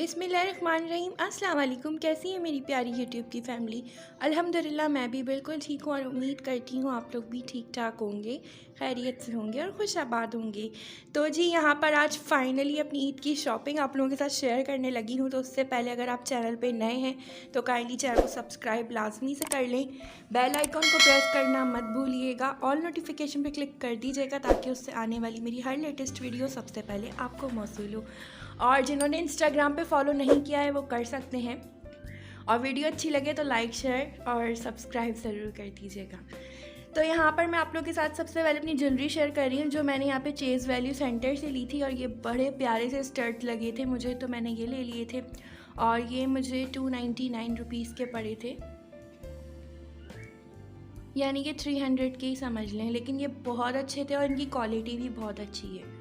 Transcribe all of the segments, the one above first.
बिस्मिल्लाहिर्रहमानिर्रहीम। अस्सलाम वालेकुम। कैसी है मेरी प्यारी यूट्यूब की फ़ैमिली? अल्हम्दुलिल्लाह मैं भी बिल्कुल ठीक हूँ और उम्मीद करती हूँ आप लोग भी ठीक ठाक होंगे, खैरियत से होंगे और खुश आबाद होंगे। तो जी यहाँ पर आज फ़ाइनली अपनी ईद की शॉपिंग आप लोगों के साथ शेयर करने लगी हूँ। तो उससे पहले अगर आप चैनल पे नए हैं तो काइंडली चैनल को सब्सक्राइब लाजमी से कर लें, बेल आइकॉन को प्रेस करना मत भूलिएगा, ऑल नोटिफिकेशन पे क्लिक कर दीजिएगा ताकि उससे आने वाली मेरी हर लेटेस्ट वीडियो सबसे पहले आपको मौसूल हो। और जिन्होंने इंस्टाग्राम पे फॉलो नहीं किया है वो कर सकते हैं, और वीडियो अच्छी लगे तो लाइक शेयर और सब्सक्राइब ज़रूर कर दीजिएगा। तो यहाँ पर मैं आप लोगों के साथ सबसे पहले अपनी ज्वेलरी शेयर कर रही हूँ जो मैंने यहाँ पे चेज़ वैल्यू सेंटर से ली थी, और ये बड़े प्यारे से स्टर्ट लगे थे मुझे, तो मैंने ये ले लिए थे और ये मुझे 299 रुपीज़ के पड़े थे, यानी कि 300 के ही समझ लें, लेकिन ये बहुत अच्छे थे और इनकी क्वालिटी भी बहुत अच्छी है,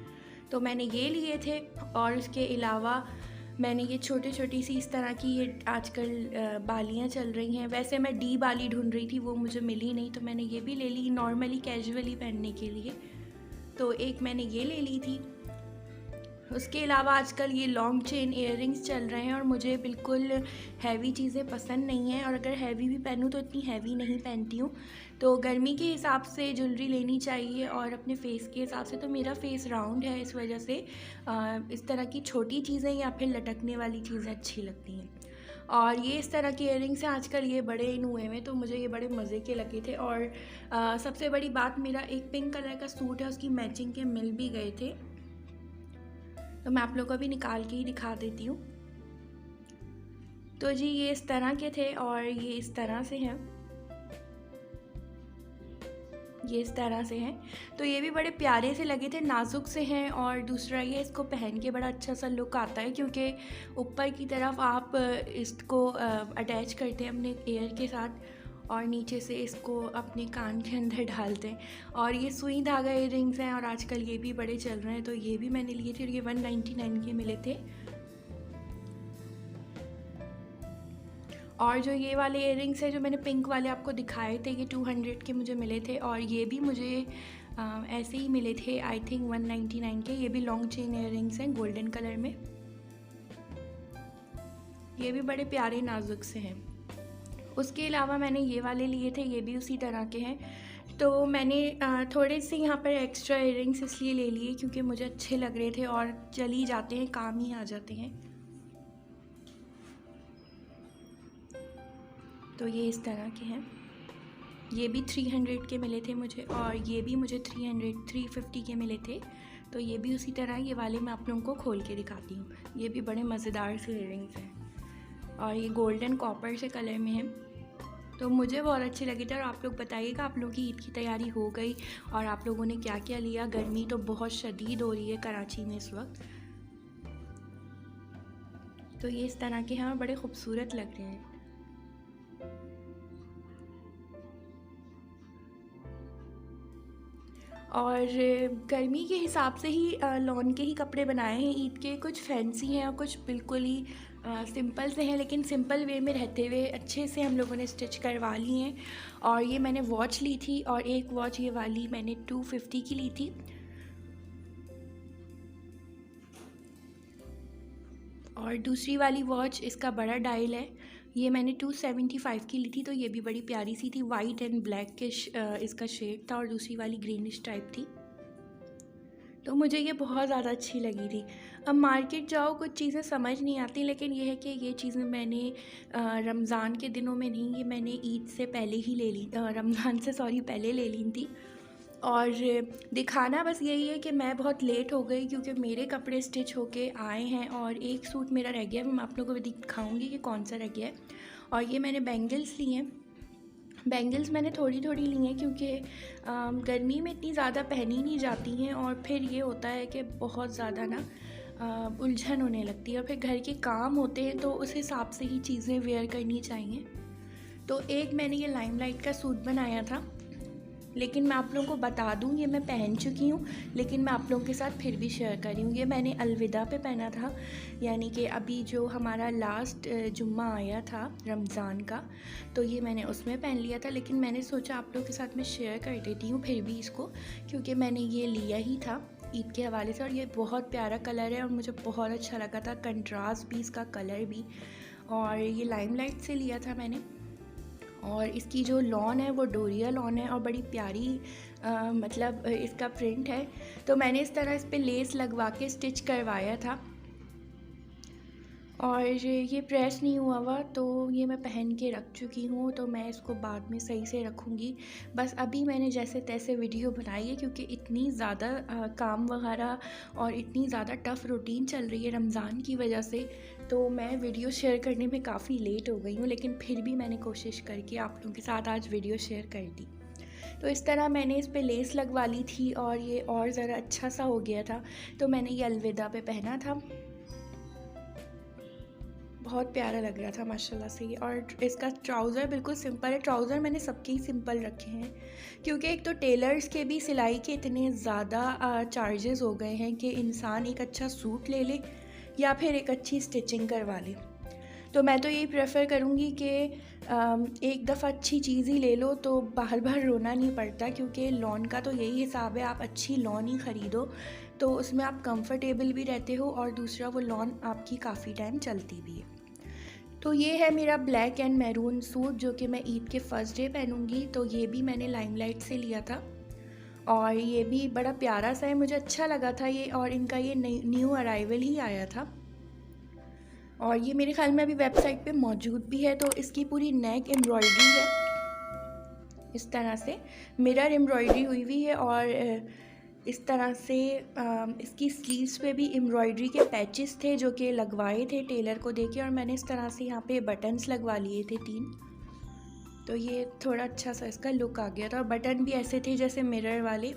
तो मैंने ये लिए थे। और उसके अलावा मैंने ये छोटी छोटी सी इस तरह की ये आजकल बालियाँ चल रही हैं, वैसे मैं डी बाली ढूंढ रही थी वो मुझे मिली नहीं, तो मैंने ये भी ले ली नॉर्मली कैजुअली पहनने के लिए, तो एक मैंने ये ले ली थी। उसके अलावा आजकल ये लॉन्ग चेन इयररिंग्स चल रहे हैं और मुझे बिल्कुल हैवी चीज़ें पसंद नहीं हैं, और अगर हैवी भी पहनूँ तो इतनी हैवी नहीं पहनती हूँ, तो गर्मी के हिसाब से ज्वेलरी लेनी चाहिए और अपने फेस के हिसाब से। तो मेरा फेस राउंड है, इस वजह से इस तरह की छोटी चीज़ें या फिर लटकने वाली चीज़ें अच्छी लगती हैं। और ये इस तरह के इयररिंग्स हैं आजकल, ये बड़े इन हुए हैं, तो मुझे ये बड़े मज़े के लगे थे। और सबसे बड़ी बात, मेरा एक पिंक कलर का सूट है, उसकी मैचिंग के मिल भी गए थे, तो मैं आप लोगों को भी निकाल के ही दिखा देती हूँ। तो जी ये इस तरह के थे और ये इस तरह से हैं, ये इस तरह से हैं, तो ये भी बड़े प्यारे से लगे थे, नाजुक से हैं। और दूसरा ये इसको पहन के बड़ा अच्छा सा लुक आता है, क्योंकि ऊपर की तरफ आप इसको अटैच करते हैं अपने ईयर के साथ और नीचे से इसको अपने कान के अंदर डालते हैं। और ये सुई धागा इयररिंग्स हैं और आजकल ये भी बड़े चल रहे हैं, तो ये भी मैंने लिए थे और ये 199 के मिले थे। और जो ये वाले इयररिंग्स हैं जो मैंने पिंक वाले आपको दिखाए थे, ये 200 के मुझे मिले थे, और ये भी मुझे ऐसे ही मिले थे आई थिंक 199 के। ये भी लॉन्ग चेन इयररिंग्स हैं गोल्डन कलर में, ये भी बड़े प्यारे नाजुक से हैं। उसके अलावा मैंने ये वाले लिए थे, ये भी उसी तरह के हैं, तो मैंने थोड़े से यहाँ पर एक्स्ट्रा इयररिंग्स इसलिए ले लिए क्योंकि मुझे अच्छे लग रहे थे और चल ही जाते हैं, काम ही आ जाते हैं। तो ये इस तरह के हैं, ये भी 300 के मिले थे मुझे, और ये भी मुझे 350 के मिले थे, तो ये भी उसी तरह। ये वाले मैं आप लोगों को खोल के दिखाती हूँ, ये भी बड़े मज़ेदार से इयररिंग्स हैं और ये गोल्डन कॉपर से कलर में है, तो मुझे बहुत अच्छे लगे थे। और आप लोग बताइएगा आप लोगों की ईद की तैयारी हो गई और आप लोगों ने क्या क्या लिया। गर्मी तो बहुत शदीद हो रही है कराची में इस वक्त, तो ये इस तरह के हैं, बड़े खूबसूरत लग रहे हैं। और गर्मी के हिसाब से ही लॉन के ही कपड़े बनाए हैं ईद के, कुछ फैंसी हैं और कुछ बिल्कुल ही सिंपल से हैं, लेकिन सिंपल वे में रहते हुए अच्छे से हम लोगों ने स्टिच करवा ली हैं। और ये मैंने वॉच ली थी, और एक वॉच ये वाली मैंने 250 की ली थी, और दूसरी वाली वॉच इसका बड़ा डायल है, ये मैंने 275 की ली थी, तो ये भी बड़ी प्यारी सी थी, वाइट एंड ब्लैक के इसका शेड था, और दूसरी वाली ग्रीनिश टाइप थी, तो मुझे ये बहुत ज़्यादा अच्छी लगी थी। अब मार्केट जाओ कुछ चीज़ें समझ नहीं आती, लेकिन ये है कि ये चीज़ें मैंने रमज़ान के दिनों में नहीं, ये मैंने ईद से पहले ही ले ली, रमज़ान से सॉरी पहले ले ली थी। और दिखाना बस यही है कि मैं बहुत लेट हो गई क्योंकि मेरे कपड़े स्टिच होके आए हैं और एक सूट मेरा रह गया, मैं आप लोगों को दिखाऊंगी कि कौन सा रह गया है। और ये मैंने बैंगल्स लिए हैं, बैंगल्स मैंने थोड़ी थोड़ी ली हैं क्योंकि गर्मी में इतनी ज़्यादा पहनी नहीं जाती हैं, और फिर ये होता है कि बहुत ज़्यादा ना उलझन होने लगती है, और फिर घर के काम होते हैं तो उस हिसाब से ही चीज़ें वेयर करनी चाहिए। तो एक मैंने ये लाइमलाइट का सूट बनाया था, लेकिन मैं आप लोगों को बता दूं ये मैं पहन चुकी हूँ, लेकिन मैं आप लोगों के साथ फिर भी शेयर कर रही हूँ। ये मैंने अलविदा पे पहना था, यानी कि अभी जो हमारा लास्ट जुम्मा आया था रमज़ान का, तो ये मैंने उसमें पहन लिया था, लेकिन मैंने सोचा आप लोगों के साथ मैं शेयर कर देती हूँ फिर भी इसको, क्योंकि मैंने ये लिया ही था ईद के हवाले से। और ये बहुत प्यारा कलर है और मुझे बहुत अच्छा लगा था, कंट्रास्ट भी, इसका कलर भी। और ये लाइमलाइट से लिया था मैंने। और इसकी जो लॉन है वो डोरिया लॉन है और बड़ी प्यारी मतलब इसका प्रिंट है। तो मैंने इस तरह इस पर लेस लगवा के स्टिच करवाया था और ये प्रेस नहीं हुआ हुआ, तो ये मैं पहन के रख चुकी हूँ। तो मैं इसको बाद में सही से रखूँगी। बस अभी मैंने जैसे तैसे वीडियो बनाई है क्योंकि इतनी ज़्यादा काम वगैरह और इतनी ज़्यादा टफ़ रूटीन चल रही है रमज़ान की वजह से, तो मैं वीडियो शेयर करने में काफ़ी लेट हो गई हूँ। लेकिन फिर भी मैंने कोशिश करके आप लोगों के साथ आज वीडियो शेयर कर दी। तो इस तरह मैंने इस पे लेस लगवा ली थी और ये और ज़रा अच्छा सा हो गया था। तो मैंने ये अलविदा पे पहना था, बहुत प्यारा लग रहा था माशाल्लाह से। और इसका ट्राउज़र बिल्कुल सिंपल है। ट्राउज़र मैंने सबके ही सिंपल रखे हैं क्योंकि एक तो टेलर्स के भी सिलाई के इतने ज़्यादा चार्जेस हो गए हैं कि इंसान एक अच्छा सूट ले ले या फिर एक अच्छी स्टिचिंग करवा ले। तो मैं तो यही प्रेफर करूँगी कि एक दफ़ा अच्छी चीज़ ही ले लो तो बार बार रोना नहीं पड़ता, क्योंकि लॉन का तो यही हिसाब है, आप अच्छी लॉन ही ख़रीदो तो उसमें आप कंफर्टेबल भी रहते हो और दूसरा वो लॉन आपकी काफ़ी टाइम चलती भी है। तो ये है मेरा ब्लैक एंड मैरून सूट जो कि मैं ईद के फर्स्ट डे पहनूँगी। तो ये भी मैंने लाइमलाइट से लिया था और ये भी बड़ा प्यारा सा है, मुझे अच्छा लगा था ये। और इनका ये न्यू अराइवल ही आया था और ये मेरे ख्याल में अभी वेबसाइट पे मौजूद भी है। तो इसकी पूरी नेक एम्ब्रॉयडरी है, इस तरह से मिरर एम्ब्रॉयडरी हुई हुई है और इस तरह से इसकी स्लीव्स पे भी एम्ब्रॉयडरी के पैचेस थे जो कि लगवाए थे टेलर को देके, और मैंने इस तरह से यहाँ पे बटन्स लगवा लिए थे 3। तो ये थोड़ा अच्छा सा इसका लुक आ गया था। और बटन भी ऐसे थे जैसे मिरर वाले।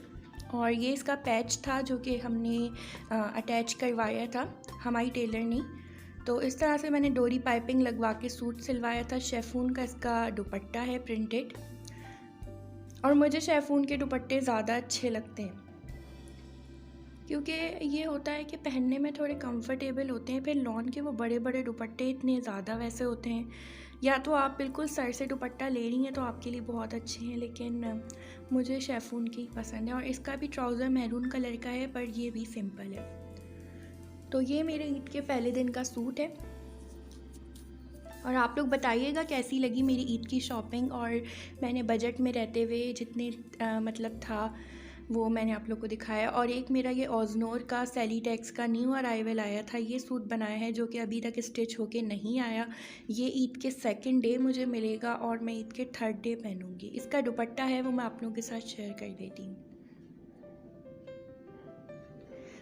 और ये इसका पैच था जो कि हमने अटैच करवाया था हमारी टेलर ने। तो इस तरह से मैंने डोरी पाइपिंग लगवा के सूट सिलवाया था। शेफून का इसका दुपट्टा है प्रिंटेड, और मुझे शेफून के दुपट्टे ज़्यादा अच्छे लगते हैं क्योंकि ये होता है कि पहनने में थोड़े कंफर्टेबल होते हैं। फिर लॉन के वो बड़े बड़े दुपट्टे इतने ज़्यादा वैसे होते हैं, या तो आप बिल्कुल सर से दुपट्टा ले रही हैं तो आपके लिए बहुत अच्छे हैं, लेकिन मुझे शेफून की पसंद है। और इसका भी ट्राउज़र मैरून कलर का है पर ये भी सिंपल है। तो ये मेरे ईद के पहले दिन का सूट है और आप लोग बताइएगा कैसी लगी मेरी ईद की शॉपिंग। और मैंने बजट में रहते हुए जितने मतलब था वो मैंने आप लोग को दिखाया। और एक मेरा ये ओजनोर का सेलीटेक्स का न्यू अराइवल आया था, ये सूट बनाया है जो कि अभी तक स्टिच होके नहीं आया। ये ईद के सेकंड डे मुझे मिलेगा और मैं ईद के थर्ड डे पहनूँगी। इसका दुपट्टा है वो मैं आप लोगों के साथ शेयर कर देती हूँ।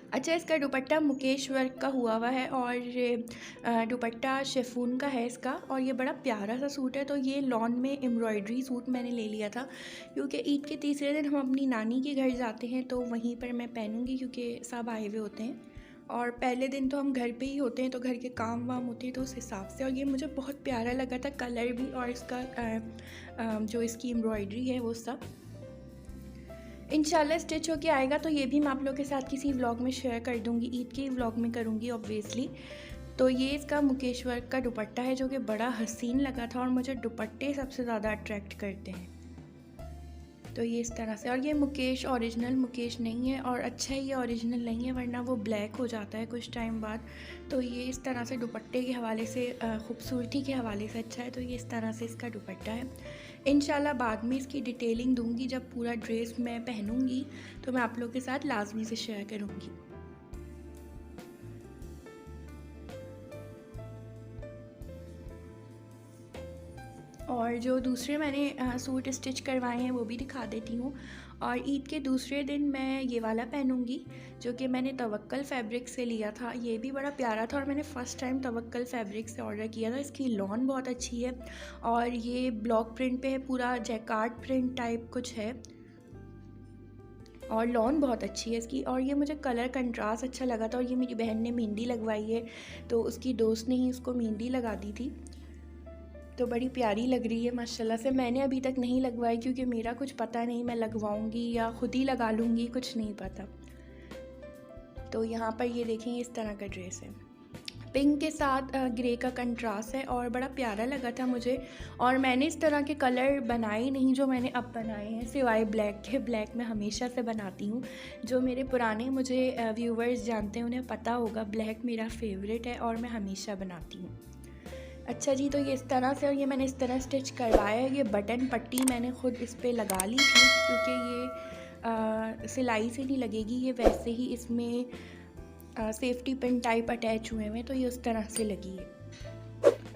अच्छा, इसका दुपट्टा मुकेश वर्क का हुआ है और दुपट्टा शिफॉन का है इसका, और ये बड़ा प्यारा सा सूट है। तो ये लॉन में एम्ब्रॉयडरी सूट मैंने ले लिया था क्योंकि ईद के तीसरे दिन हम अपनी नानी के घर जाते हैं तो वहीं पर मैं पहनूंगी क्योंकि सब आए हुए होते हैं। और पहले दिन तो हम घर पे ही होते हैं तो घर के काम वाम होते हैं तो उस हिसाब से। और ये मुझे बहुत प्यारा लगा था कलर भी और इसका जो इसकी एम्ब्रॉयडरी है वो सब। इंशाल्लाह स्टिच होके आएगा तो ये भी मैं आप लोगों के साथ किसी व्लॉग में शेयर कर दूँगी, ईद के व्लॉग में करूँगी ऑब्वियसली। तो ये इसका मुकेश वर्क का दुपट्टा है जो कि बड़ा हसीन लगा था और मुझे दुपट्टे सबसे ज़्यादा अट्रैक्ट करते हैं। तो ये इस तरह से, और ये मुकेश ओरिजिनल मुकेश नहीं है, और अच्छा है ये ओरिजिनल नहीं है वरना वो ब्लैक हो जाता है कुछ टाइम बाद। तो ये इस तरह से दुपट्टे के हवाले से ख़ूबसूरती के हवाले से अच्छा है। तो ये इस तरह से इसका दुपट्टा है। इंशाल्लाह बाद में इसकी डिटेलिंग दूंगी, जब पूरा ड्रेस मैं पहनूंगी तो मैं आप लोगों के साथ लाजमी से शेयर करूंगी। और जो दूसरे मैंने सूट स्टिच करवाए हैं वो भी दिखा देती हूँ। और ईद के दूसरे दिन मैं ये वाला पहनूंगी जो कि मैंने तवक्कल फैब्रिक से लिया था। ये भी बड़ा प्यारा था और मैंने फ़र्स्ट टाइम तवक्कल फैब्रिक से ऑर्डर किया था। इसकी लॉन बहुत अच्छी है और ये ब्लॉक प्रिंट पे है, पूरा जैकार्ड प्रिंट टाइप कुछ है और लॉन बहुत अच्छी है इसकी। और ये मुझे कलर कंट्रास्ट अच्छा लगा था। और ये मेरी बहन ने मेहंदी लगवाई है तो उसकी दोस्त ने ही उसको मेहंदी लगा दी थी, तो बड़ी प्यारी लग रही है माशाल्लाह से। मैंने अभी तक नहीं लगवाई क्योंकि मेरा कुछ पता नहीं, मैं लगवाऊंगी या ख़ुद ही लगा लूँगी, कुछ नहीं पता। तो यहाँ पर ये देखें इस तरह का ड्रेस है, पिंक के साथ ग्रे का कंट्रास्ट है और बड़ा प्यारा लगा था मुझे। और मैंने इस तरह के कलर बनाए नहीं जो मैंने अब बनाए हैं, सिवाय ब्लैक के। ब्लैक मैं हमेशा से बनाती हूँ। जो मेरे पुराने मुझे व्यूवर्स जानते हैं उन्हें पता होगा, ब्लैक मेरा फेवरेट है और मैं हमेशा बनाती हूँ। अच्छा जी, तो ये इस तरह से, और ये मैंने इस तरह स्टिच करवाया है। ये बटन पट्टी मैंने ख़ुद इस पर लगा ली थी, क्योंकि ये सिलाई से नहीं लगेगी, ये वैसे ही इसमें सेफ्टी पिन टाइप अटैच हुए हैं, तो ये उस तरह से लगी है।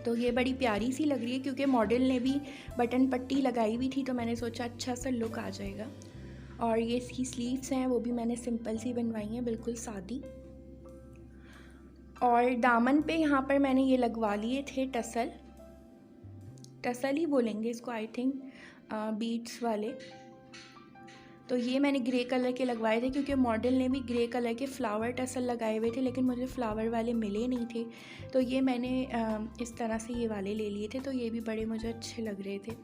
तो ये बड़ी प्यारी सी लग रही है, क्योंकि मॉडल ने भी बटन पट्टी लगाई हुई थी, तो मैंने सोचा अच्छा सा लुक आ जाएगा। और ये इसकी स्लीव्स हैं, वो भी मैंने सिंपल सी बनवाई हैं, बिल्कुल सादी। और दामन पे यहाँ पर मैंने ये लगवा लिए थे टसल ही बोलेंगे इसको, आई थिंक, बीट्स वाले। तो ये मैंने ग्रे कलर के लगवाए थे, क्योंकि मॉडल ने भी ग्रे कलर के फ्लावर टसल लगाए हुए थे, लेकिन मुझे फ्लावर वाले मिले नहीं थे, तो ये मैंने इस तरह से ये वाले ले लिए थे। तो ये भी बड़े मुझे अच्छे लग रहे थे।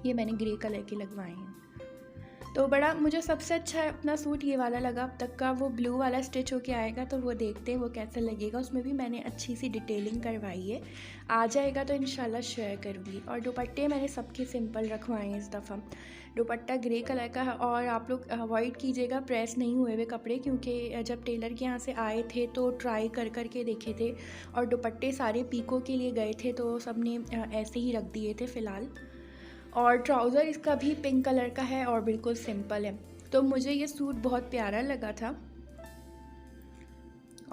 ये मैंने ग्रे कलर के लगवाए हैं। तो बड़ा मुझे सबसे अच्छा अपना सूट ये वाला लगा अब तक का। वो ब्लू वाला स्टिच होके आएगा, तो वो देखते हैं वो कैसा लगेगा। उसमें भी मैंने अच्छी सी डिटेलिंग करवाई है, आ जाएगा तो इंशाल्लाह शेयर करूँगी। और दुपट्टे मैंने सबके सिंपल रखवाए हैं इस दफ़ा। दुपट्टा ग्रे कलर का है, और आप लोग अवॉइड कीजिएगा प्रेस नहीं हुए हुए कपड़े, क्योंकि जब टेलर के यहाँ से आए थे तो ट्राई कर के देखे थे, और दुपट्टे सारे पीको के लिए गए थे, तो सब ने ऐसे ही रख दिए थे फ़िलहाल। और ट्राउज़र इसका भी पिंक कलर का है और बिल्कुल सिंपल है। तो मुझे ये सूट बहुत प्यारा लगा था,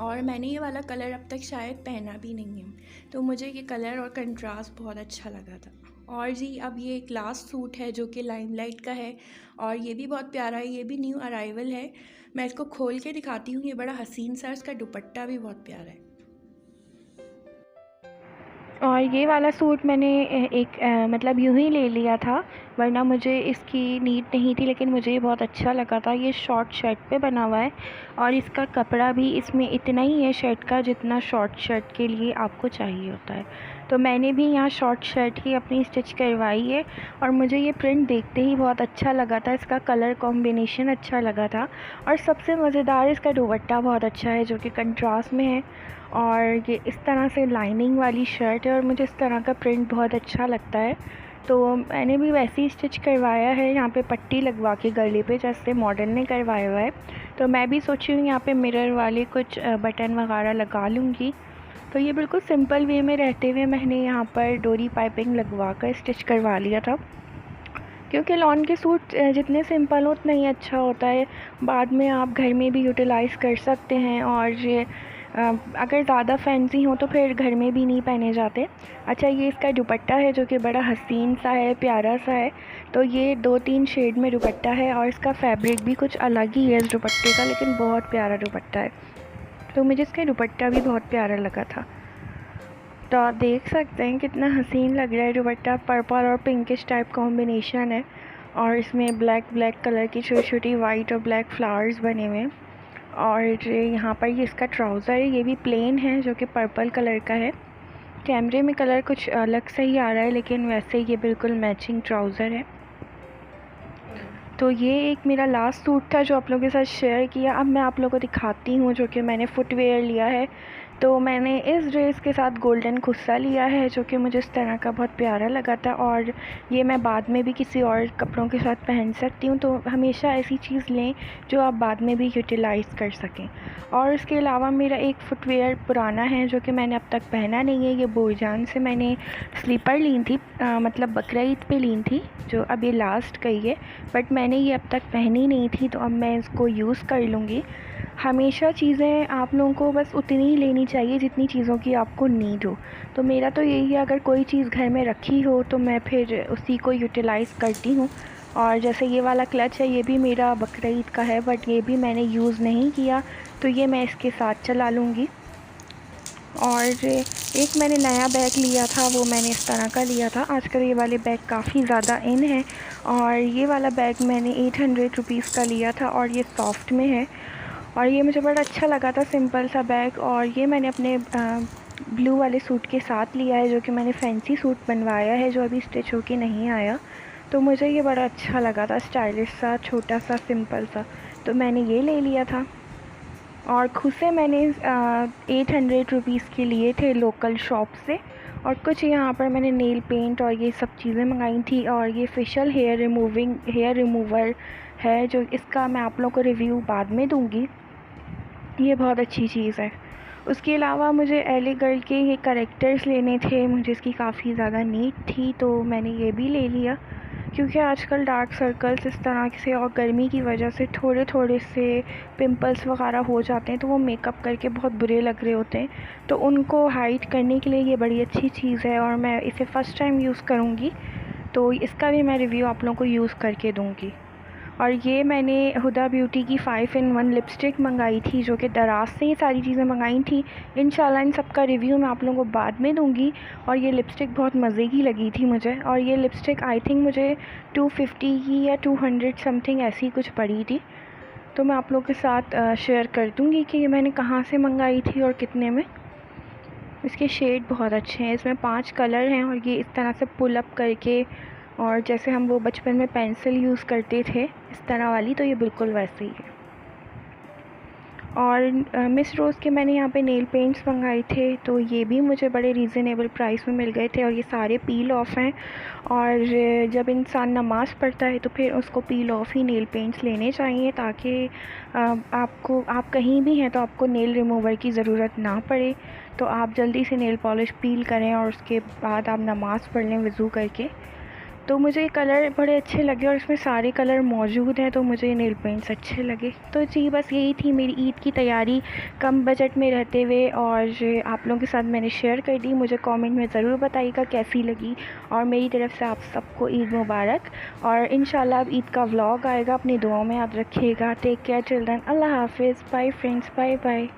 और मैंने ये वाला कलर अब तक शायद पहना भी नहीं है, तो मुझे ये कलर और कंट्रास्ट बहुत अच्छा लगा था। और जी, अब ये एक लास्ट सूट है जो कि लाइमलाइट का है, और ये भी बहुत प्यारा है। ये भी न्यू अराइवल है। मैं इसको खोल के दिखाती हूँ। ये बड़ा हसीन सा, इसका दुपट्टा भी बहुत प्यारा है। और ये वाला सूट मैंने एक मतलब यूँ ही ले लिया था, वरना मुझे इसकी नीड नहीं थी, लेकिन मुझे ये बहुत अच्छा लगा था। ये शॉर्ट शर्ट पे बना हुआ है, और इसका कपड़ा भी इसमें इतना ही है शर्ट का, जितना शॉर्ट शर्ट के लिए आपको चाहिए होता है। तो मैंने भी यहाँ शॉर्ट शर्ट ही अपनी स्टिच करवाई है, और मुझे ये प्रिंट देखते ही बहुत अच्छा लगा था। इसका कलर कॉम्बिनेशन अच्छा लगा था, और सबसे मज़ेदार इसका दुपट्टा बहुत अच्छा है, जो कि कंट्रास्ट में है। और ये इस तरह से लाइनिंग वाली शर्ट है, और मुझे इस तरह का प्रिंट बहुत अच्छा लगता है, तो मैंने भी वैसे ही स्टिच करवाया है। यहाँ पे पट्टी लगवा के गले पे, जैसे मॉडल ने करवाया हुआ है। तो मैं भी सोची हूँ यहाँ पे मिरर वाले कुछ बटन वगैरह लगा लूँगी। तो ये बिल्कुल सिंपल वे में रहते हुए मैंने यहाँ पर डोरी पाइपिंग लगवा कर स्टिच करवा लिया था, क्योंकि लॉन के सूट जितने सिंपल हो उतना ही अच्छा होता है। बाद में आप घर में भी यूटिलाइज़ कर सकते हैं, और अगर ज़्यादा फैंसी हो तो फिर घर में भी नहीं पहने जाते। अच्छा, ये इसका दुपट्टा है जो कि बड़ा हसीन सा है, प्यारा सा है। तो ये 2-3 शेड में दुपट्टा है, और इसका फैब्रिक भी कुछ अलग ही है इस दुपट्टे का, लेकिन बहुत प्यारा दुपट्टा है। तो मुझे इसका दुपट्टा भी बहुत प्यारा लगा था। तो आप देख सकते हैं कितना हसीन लग रहा है दुपट्टा। पर्पल और पिंकिश टाइप कॉम्बिनेशन है, और इसमें ब्लैक कलर की छोटी छोटी वाइट और ब्लैक फ्लावर्स बने हुए हैं। और यहाँ पर ये इसका ट्राउज़र है, ये भी प्लेन है, जो कि पर्पल कलर का है। कैमरे में कलर कुछ अलग से ही आ रहा है, लेकिन वैसे ये बिल्कुल मैचिंग ट्राउज़र है। तो ये एक मेरा लास्ट सूट था जो आप लोगों के साथ शेयर किया। अब मैं आप लोगों को दिखाती हूँ जो कि मैंने फुटवेयर लिया है। तो मैंने इस ड्रेस के साथ गोल्डन कुर्ता लिया है, जो कि मुझे इस तरह का बहुत प्यारा लगा था, और ये मैं बाद में भी किसी और कपड़ों के साथ पहन सकती हूँ। तो हमेशा ऐसी चीज़ लें जो आप बाद में भी यूटिलाइज़ कर सकें। और इसके अलावा मेरा एक फुटवेयर पुराना है जो कि मैंने अब तक पहना नहीं है। ये बोजान से मैंने स्लीपर ली थी, मतलब बकरा ईद पे ली थी, जो अब ये लास्ट गई है, बट मैंने ये अब तक पहनी नहीं थी, तो अब मैं इसको यूज़ कर लूँगी। हमेशा चीज़ें आप लोगों को बस उतनी ही लेनी चाहिए जितनी चीज़ों की आपको नीड हो। तो मेरा तो यही है, अगर कोई चीज़ घर में रखी हो तो मैं फिर उसी को यूटिलाइज़ करती हूँ। और जैसे ये वाला क्लच है, ये भी मेरा बकरा ईद का है, बट ये भी मैंने यूज़ नहीं किया, तो ये मैं इसके साथ चला लूँगी। और एक मैंने नया बैग लिया था, वो मैंने इस तरह का लिया था। आजकल ये वाले बैग काफ़ी ज़्यादा इन है, और ये वाला बैग मैंने 800 रुपीज़ का लिया था, और ये सॉफ्ट में है, और ये मुझे बड़ा अच्छा लगा था, सिंपल सा बैग। और ये मैंने अपने ब्लू वाले सूट के साथ लिया है, जो कि मैंने फैंसी सूट बनवाया है, जो अभी स्टिच होके नहीं आया। तो मुझे ये बड़ा अच्छा लगा था, स्टाइलिश सा, छोटा सा, सिंपल सा, तो मैंने ये ले लिया था। और खुद से मैंने 800 रुपीज़ के लिए थे लोकल शॉप से। और कुछ यहाँ पर मैंने नेल पेंट और ये सब चीज़ें मंगाई थी। और ये फेशियल हेयर रिमूवर है, जो इसका मैं आप लोगों को रिव्यू बाद में दूँगी। ये बहुत अच्छी चीज़ है। उसके अलावा मुझे एले गर्ल के ये करेक्टर्स लेने थे, मुझे इसकी काफ़ी ज़्यादा नीड थी, तो मैंने ये भी ले लिया। क्योंकि आजकल डार्क सर्कल्स इस तरह से और गर्मी की वजह से थोड़े थोड़े से पिंपल्स वगैरह हो जाते हैं, तो वो मेकअप करके बहुत बुरे लग रहे होते हैं। तो उनको हाइड करने के लिए ये बड़ी अच्छी चीज़ है और मैं इसे फ़र्स्ट टाइम यूज़ करूँगी, तो इसका भी मैं रिव्यू आप लोगों को यूज़ करके दूँगी। और ये मैंने हुदा ब्यूटी की 5-in-1 लिपस्टिक मंगाई थी, जो कि दराज से ही सारी चीज़ें मंगाई थी। इंशाल्लाह इन सब का रिव्यू मैं आप लोगों को बाद में दूंगी। और ये लिपस्टिक बहुत मज़े की लगी थी मुझे। और ये लिपस्टिक आई थिंक मुझे 250 की या 200 समथिंग ऐसी कुछ पड़ी थी। तो मैं आप लोगों के साथ शेयर कर दूँगी कि ये मैंने कहाँ से मंगाई थी और कितने में। इसके शेड बहुत अच्छे हैं, इसमें 5 कलर हैं और ये इस तरह से पुल अप करके, और जैसे हम वो बचपन में पेंसिल यूज़ करते थे इस तरह वाली, तो ये बिल्कुल वैसे ही है। और मिस रोज़ के मैंने यहाँ पे नेल पेंट्स मंगाए थे, तो ये भी मुझे बड़े रीज़नेबल प्राइस में मिल गए थे। और ये सारे पील ऑफ हैं, और जब इंसान नमाज़ पढ़ता है तो फिर उसको पील ऑफ ही नेल पेंट्स लेने चाहिए, ताकि आप कहीं भी हैं तो आपको नेल रिमूवर की ज़रूरत ना पड़े। तो आप जल्दी से नेल पॉलिश पील करें और उसके बाद आप नमाज़ पढ़ लें वज़ू करके। तो मुझे ये कलर बड़े अच्छे लगे और इसमें सारे कलर मौजूद हैं, तो मुझे नेल पेंट्स अच्छे लगे। तो जी बस यही थी मेरी ईद की तैयारी कम बजट में रहते हुए, और आप लोगों के साथ मैंने शेयर कर दी। मुझे कमेंट में ज़रूर बताइएगा कैसी लगी, और मेरी तरफ़ से आप सबको ईद मुबारक। और इंशाल्लाह अब ईद का व्लॉग आएगा, अपनी दुआओं में याद रखिएगा। टेक केयर चिल्ड्रन, अल्लाह हाफिज़, बाय फ्रेंड्स, बाय बाय।